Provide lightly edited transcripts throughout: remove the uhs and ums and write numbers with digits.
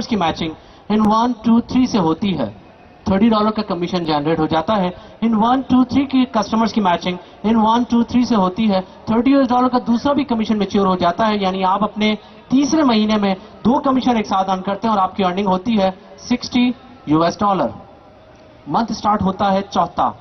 की मैचिंग इन 1, 2, 3 से होती है, $30 का कमीशन जनरेट हो जाता है। इन 1, 2, 3 की कस्टमर्स की मैचिंग इन 1, 2, 3 से होती है, $30 का दूसरा भी कमीशन मैच्योर हो जाता है, यानी आप अपने तीसरे महीने में 2 कमीशन एक साथ अर्न करते हैं और आपकी अर्निंग होती है $60। मंथ स्टार्ट होता है चौथा।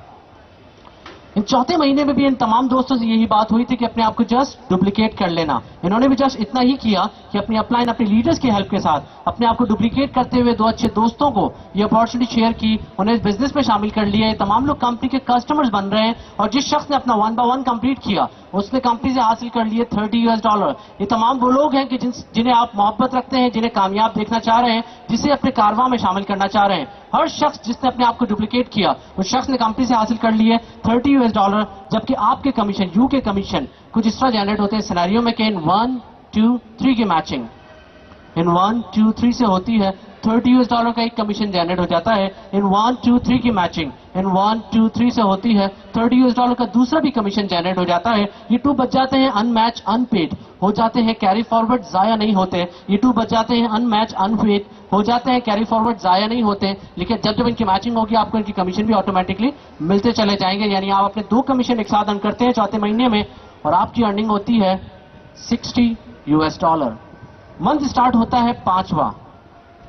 इन चौथे महीने में भी इन तमाम दोस्तों से यही बात हुई थी कि अपने आप को जस्ट डुप्लीकेट कर लेना। इन्होंने भी जस्ट इतना ही किया कि अपनी अपलाइन अपने लीडर्स की हेल्प के साथ अपने आप को डुप्लीकेट करते हुए 2 अच्छे दोस्तों को ये अपॉर्चुनिटी शेयर की, उन्हें इस बिजनेस में शामिल कर लिया। तमाम लोग कंपनी के कस्टमर्स बन रहे हैं और जिस शख्स ने अपना 1 by 1 कंप्लीट किया उसने कंपनी से हासिल कर लिए $30। ये तमाम वो लोग हैं कि जिन्हें आप मोहब्बत रखते हैं, जिन्हें कामयाब देखना चाह रहे हैं, जिसे अपने कारवां में शामिल करना चाह रहे हैं। हर शख्स जिसने अपने आप को डुप्लीकेट किया उस शख्स ने कंपनी से हासिल कर लिए $30, जबकि आपके कमीशन यू के कमीशन कुछ इस तरह जनरेट होते हैं सिनेरियो में कि इन 1, 2, 3 की मैचिंग इन 1, 2, 3 से होती है, $30 का एक कमीशन जनरेट हो जाता है। इन 1, 2, 3 की मैचिंग इन 1, 2, 3 से होती है, $30 का दूसरा भी कमीशन जनरेट हो जाता है। ये 2 बच जाते हैं अनमैच अनपेड हो जाते हैं, कैरी फॉरवर्ड जाया नहीं होते। ये 2 बच जाते हैं अनमैच अनपेड हो जाते हैं, कैरी फॉरवर्ड जाया नहीं होते। लेकिन जब इनकी मैचिंग होगी आपको इनकी कमीशन भी ऑटोमेटिकली मिलते चले जाएंगे, यानी आप अपने 2 कमीशन एक साथ अर्न करते हैं चौथे महीने में और आपकी अर्निंग होती है $60। मंथ स्टार्ट होता है पांचवा,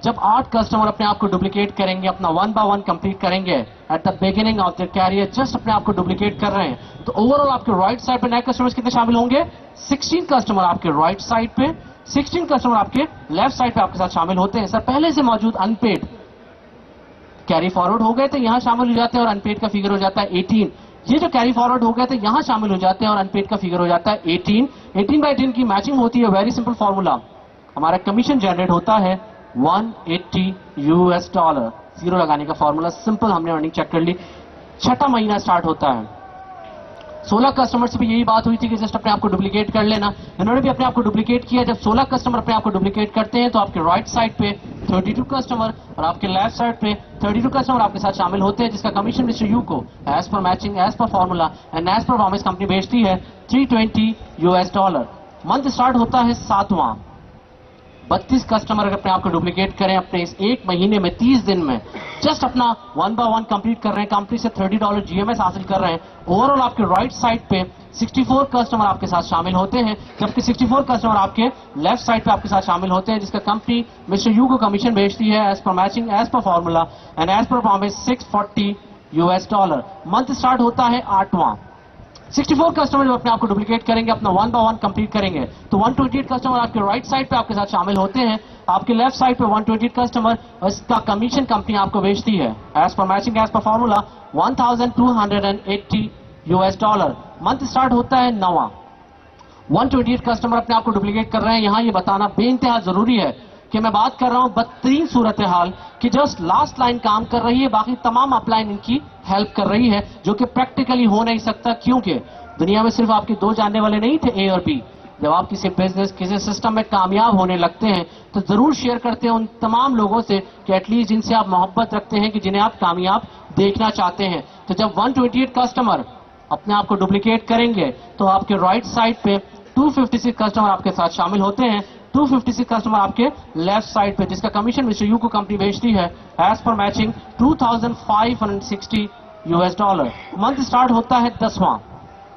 जब 8 कस्टमर अपने आप को डुप्लीकेट करेंगे, अपना 1 by 1 कंप्लीट करेंगे at the beginning of their career, just अपने आप को डुप्लीकेट कर रहे हैं, तो ओवरऑल आपके राइट साइड पे नए कस्टमर्स कितने शामिल होंगे? 16 कस्टमर आपके राइट साइड पे, 16 कस्टमर आपके लेफ्ट साइड पे आपके साथ शामिल होते हैं। सर पहले से मौजूद अनपेड कैरी फॉरवर्ड हो गए थे, यहां शामिल हो जाते हैं और अनपेड का फिगर हो जाता है 18। ये जो कैरी फॉरवर्ड हो गए थे यहां शामिल हो जाते हैं और अनपेड का फिगर हो जाता है 18। 18 by 18 की मैचिंग होती है, वेरी सिंपल फॉर्मूला, हमारा कमीशन जनरेट होता है $180। जीरो लगाने का फॉर्मूला सिंपल, हमने अर्निंग चेक कर ली। छठा महीना स्टार्ट होता है, 16 कस्टमर से भी यही बात हुई थी कि जस्ट अपने आप को डुप्लीकेट कर लेना। इन्होंने भी अपने आप को डुप्लीकेट किया। जब 16 कस्टमर अपने आप को डुप्लीकेट करते हैं तो आपके राइट साइड पे 32 कस्टमर और आपके लेफ्ट साइड पे 32 कस्टमर आपके साथ शामिल होते हैं, जिसका कमीशन मिस्टर यू को as per matching, as per formula and as per promise company बेचती है $320। मंथ स्टार्ट होता है सातवां, 32 कस्टमर अगर अपने आप को डुप्लीकेट करें अपने इस एक महीने में 30 दिन में, जस्ट अपना 1 by 1 कंप्लीट कर रहे हैं, कंपनी से $30 जीएमएस हासिल कर रहे हैं, ओवरऑल आपके राइट साइड पे 64 कस्टमर आपके साथ शामिल होते हैं, जबकि 64 कस्टमर आपके लेफ्ट साइड पे आपके साथ शामिल होते हैं, जिसका कंपनी मिस्टर यू को कमीशन भेजती है as per matching, as per formula and as per promise $640। Month start होता है आठवां, 64 कस्टमर जब अपने आप को डुप्लीकेट करेंगे, अपना 1 by 1 कंप्लीट करेंगे, तो 128 कस्टमर आपके राइट साइड पे आपके साथ शामिल होते हैं, आपके लेफ्ट साइड पे 128 कस्टमर, इसका कमीशन कंपनी आपको बेचती है as per matching, as per formula $1280। Month start होता है नवा, 128 कस्टमर अपने आप को डुप्लीकेट कर रहे हैं। यहां ये बताना बेइंतहा जरूरी है कि मैं बात कर रहा हूं बदतरीन सूरत हाल कि जस्ट लास्ट लाइन काम कर रही है, बाकी तमाम अपलाइन इनकी हेल्प कर रही है, जो कि प्रैक्टिकली हो नहीं सकता, क्योंकि दुनिया में सिर्फ आपके 2 जानने वाले नहीं थे, ए और बी। जब आप किसी बिजनेस, किसी सिस्टम में कामयाब होने लगते हैं तो जरूर शेयर करते हैं उन तमाम लोगों से कि एटलीस्ट जिनसे आप मोहब्बत रखते हैं, कि जिन्हें आप कामयाब देखना चाहते हैं। तो जब 128 कस्टमर अपने आप को डुप्लीकेट करेंगे तो आपके राइट साइड पे 256 कस्टमर आपके साथ शामिल होते हैं, 256 कस्टमर आपके लेफ्ट साइड पे, जिसका कमीशन मिस्टर यू को कंपनी बेचती है as per matching $2560। Month start होता है 10वां,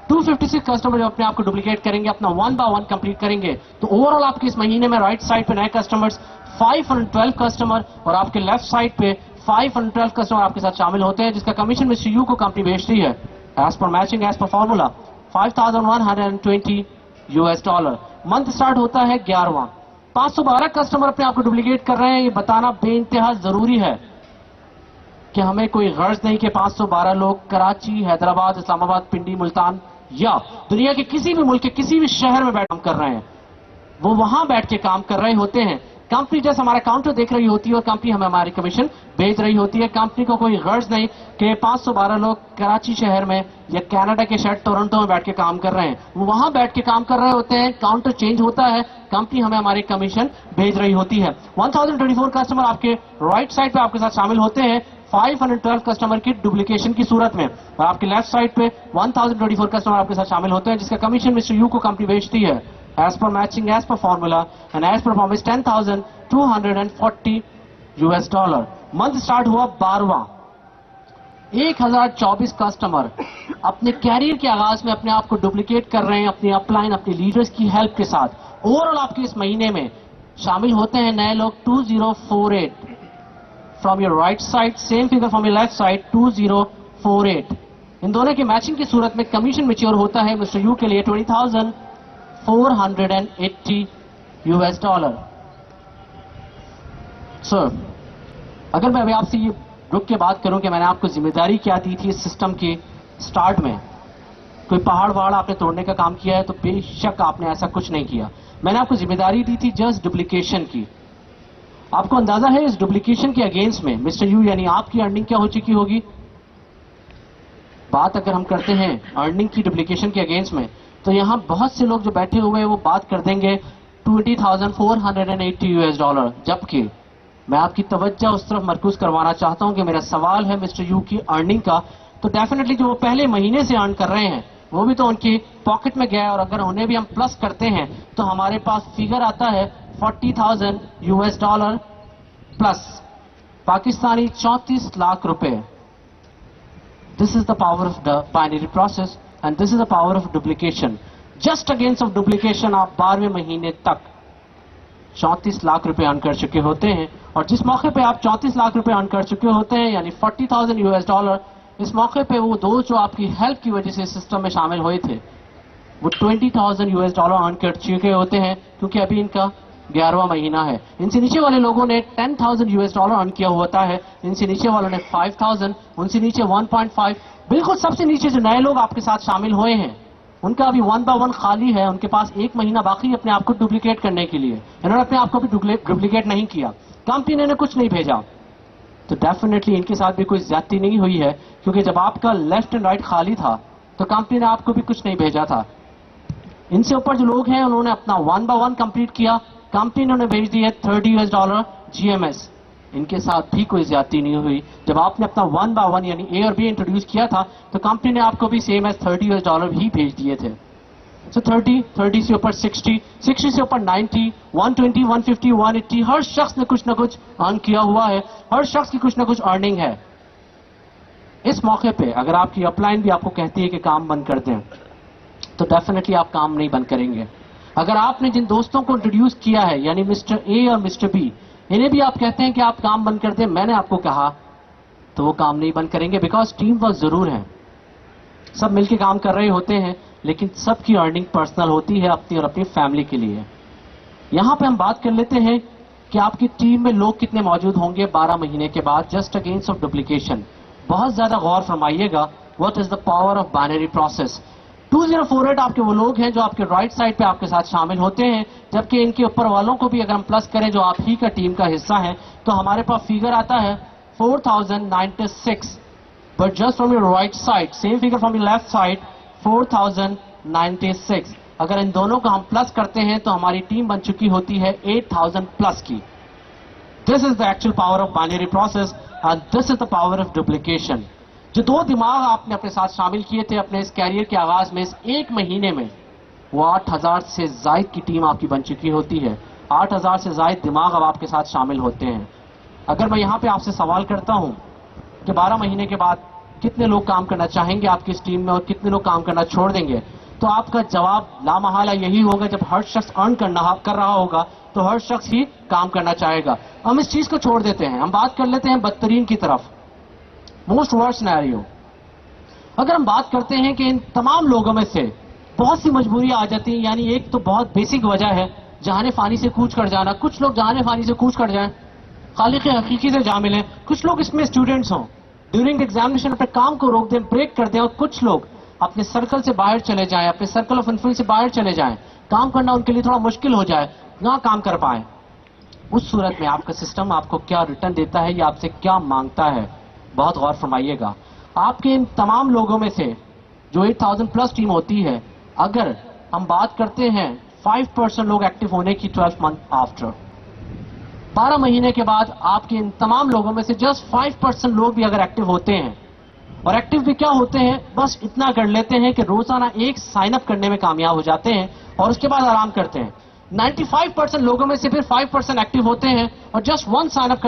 256 कस्टमर जब अपने आप को डुप्लीकेट करेंगे, अपना 1 by 1 कंप्लीट करेंगे, तो ओवरऑल आपके इस महीने में राइट साइड पे नए कस्टमर्स 512 कस्टमर और आपके लेफ्ट साइड पे 512 कस्टमर आपके साथ शामिल होते हैं, जिसका कमीशन मिस्टर यू को कंपनी बेचती है as per matching, as per formula $5120। Month start होता है 11वां, 512 कस्टमर अपने आप को डुप्लीकेट कर रहे हैं। ये बताना बेइंतहा जरूरी है कि हमें कोई गर्ज नहीं कि 512 लोग कराची, हैदराबाद, इस्लामाबाद, पिंडी, मुल्तान या दुनिया के किसी भी मुल्क के किसी भी शहर में बैठ काम कर रहे हैं, वो वहां बैठ के काम कर रहे होते हैं। कंपनी जैसे हमारा काउंटर देख रही होती है और कंपनी हमें हमारी कमीशन भेज रही होती है। कंपनी को कोई गर्ज नहीं कि 512 लोग कराची शहर में या कनाडा के शहर टोरंटो में बैठ के काम कर रहे हैं, वो वहां बैठ के काम कर रहे होते हैं। काउंटर चेंज होता है, कंपनी हमें हमारी कमीशन भेज रही होती है। 1024 कस्टमर आपके राइट साइड पे आपके साथ शामिल होते हैं 512 कस्टमर की डुप्लीकेशन की सूरत में, और आपके लेफ्ट साइड पे 1024 कस्टमर आपके साथ शामिल होते हैं, जिसका कमीशन मिस्टर यू को कंपनी बेचती है as per matching, as per formula and as per promise $10,020। $240। Month start हुआ 12वां। 1024 कस्टमर अपने कैरियर के आगाज में अपने आप को डुप्लीकेट कर रहे हैं अपनी अपलाइन, अपने लीडर्स की हेल्प के साथ। ओवरऑल आपके इस महीने में शामिल होते हैं नए लोग 2048 from your right side, same figure from your left side 2048। इन दोनों की मैचिंग की सूरत में कमीशन मैच्योर होता है मिस्टर यू के लिए $20,480। सर, अगर मैं अभी आपसे ये रुक के बात करूं कि मैंने आपको जिम्मेदारी क्या दी थी इस सिस्टम के स्टार्ट में, कोई पहाड़ वहाड़ आपने तोड़ने का काम किया है तो बेशक आपने ऐसा कुछ नहीं किया। मैंने आपको जिम्मेदारी दी थी जस्ट डुप्लीकेशन की। आपको अंदाजा है इस डुप्लीकेशन के अगेंस्ट में मिस्टर यू यानी आपकी अर्निंग क्या हो चुकी होगी? बात अगर हम करते हैं अर्निंग की डुप्लीकेशन के अगेंस्ट में, तो यहां बहुत से लोग जो बैठे हुए हैं वो बात कर देंगे $20,480। जबकि मैं आपकी तवज्जो उस तरफ मरकूज करवाना चाहता हूं कि मेरा सवाल है मिस्टर यू की अर्निंग का, तो डेफिनेटली जो वो पहले महीने से अर्न कर रहे हैं वो भी तो उनकी पॉकेट में गया, और अगर उन्हें भी हम प्लस करते हैं तो हमारे पास फिगर आता है $40,000 प्लस पाकिस्तानी 34 लाख रुपए। This is the power of the binary process and this is the power of duplication. Just against of duplication आप 12वें महीने तक 34 लाख रुपए अर्न कर चुके होते हैं, और जिस मौके पे आप 34 लाख रुपए अर्न कर चुके होते हैं यानी $40,000, इस मौके पे वो दोस्त जो आपकी हेल्प की वजह से सिस्टम में शामिल हुए थे वो $20,000 अर्न कर चुके होते हैं, क्योंकि अभी इनका 11वां महीना है। इनसे नीचे वाले लोगों ने $10,000 अर्न किया होता है, इनसे नीचे वालों ने 5,000, उनसे नीचे 1.5। बिल्कुल सबसे नीचे जो नए लोग आपके साथ शामिल हुए हैं उनका अभी 1 by 1 खाली है, उनके पास 1 महीना बाकी अपने आप को डुप्लीकेट करने के लिए। इन्होंने अपने आप को भी डुप्लीकेट नहीं किया, कंपनी ने कुछ नहीं भेजा, तो डेफिनेटली इनके साथ भी कोई ज्यादती नहीं हुई है, क्योंकि जब आपका लेफ्ट एंड राइट खाली था तो कंपनी ने आपको भी कुछ नहीं भेजा था। इनसे ऊपर जो लोग हैं उन्होंने अपना 1 by 1 कंप्लीट किया, कंपनी ने उन्हें भेज दिया $30 GMS। इनके साथ भी कोई ज्यादती नहीं हुई। जब आपने अपना 1 by 1 यानी A और B इंट्रोड्यूस किया था तो कंपनी ने आपको भी सेम एज $30 ही भेज दिए थे। सो 30 से ऊपर 60 से ऊपर 90, 120, 150, 180, हर शख्स ने कुछ ना कुछ अर्न किया हुआ है, हर शख्स की कुछ ना कुछ अर्निंग है। इस मौके पे अगर आपकी अपलाइन भी आपको कहती है कि काम बंद कर दें, तो डेफिनेटली आप काम नहीं बंद करेंगे। अगर आपने जिन दोस्तों को इंट्रोड्यूस किया है यानी मिस्टर ए और मिस्टर बी, इन्हें भी आप कहते हैं कि आप काम बंद कर दें, मैंने आपको कहा, तो वो काम नहीं बंद करेंगे, बिकॉज टीम वर्क जरूर है, सब मिलके काम कर रहे होते हैं, लेकिन सबकी अर्निंग पर्सनल होती है अपनी और अपनी फैमिली के लिए। यहां पे हम बात कर लेते हैं कि आपकी टीम में लोग कितने मौजूद होंगे 12 महीने के बाद जस्ट अगेंस्ट ऑफ डुप्लीकेशन। बहुत ज्यादा गौर फरमाइएगा, what is the power of binary process. 2048 आपके वो लोग हैं जो आपके राइट साइड पे आपके साथ शामिल होते हैं, जबकि इनके ऊपर वालों को भी अगर हम प्लस करें जो आप ही का टीम का हिस्सा है, तो हमारे पास फिगर आता है 4096। But just from your right side, same figure from your left side 4096। अगर इन दोनों को हम प्लस करते हैं तो हमारी टीम बन चुकी होती है 8000 प्लस की। This is the actual power of binary process and this is the power of duplication. जो 2 दिमाग आपने अपने साथ शामिल किए थे अपने इस कैरियर के आगाज में, इस 1 महीने में वो 8000 से जायद की टीम आपकी बन चुकी होती है। 8000 से जायद दिमाग अब आपके साथ शामिल होते हैं। अगर मैं यहां पे आपसे सवाल करता हूं कि 12 महीने के बाद कितने लोग काम करना चाहेंगे आपकी इस टीम में और कितने लोग काम करना छोड़ देंगे, तो आपका जवाब लामहला यही होगा, जब हर शख्स अर्न कर रहा होगा तो हर शख्स ही काम करना चाहेगा। हम इस चीज को छोड़ देते हैं, हम बात कर लेते हैं बदतरीन की तरफ, मोस्ट वर्स्ट सिनेरियो। अगर हम बात करते हैं कि इन तमाम लोगों में से बहुत सी मजबूरियां आ जाती हैं, यानी एक तो बहुत बेसिक वजह है जहाने फानी से कूच कर जाना। कुछ लोग जहाने फानी से कूच कर जाएं, खालिक हकीकी से जा मिलें। कुछ लोग इसमें स्टूडेंट्स हों, ड्यूरिंग एग्जामिनेशन अपने काम को रोक दें, ब्रेक कर दें, और कुछ लोग अपने सर्कल से बाहर चले जाएं, अपने सर्कल ऑफ इन्फ्लुएंस से बाहर चले जाएं, काम करना उनके लिए थोड़ा मुश्किल हो जाए, ना काम कर पाए। उस सूरत में आपका सिस्टम आपको क्या रिटर्न देता है या आपसे क्या मांगता है, बहुत गौर फरमाइएगा। आपके इन तमाम लोगों में से जो 8000 प्लस टीम होती है, अगर हम बात करते हैं 5% लोग एक्टिव होने की 12 मंथ आफ्टर, 12 महीने के बाद आपके इन तमाम लोगों में से जस्ट 5% लोग भी अगर एक्टिव होते हैं, और एक्टिव भी क्या होते हैं, बस इतना कर लेते हैं कि रोजाना एक साइन अप करने में कामयाब हो जाते हैं और उसके बाद आराम करते हैं। 95% लोगों में से फिर 5% एक्टिव होते हैं और जस्ट 1 साइन अप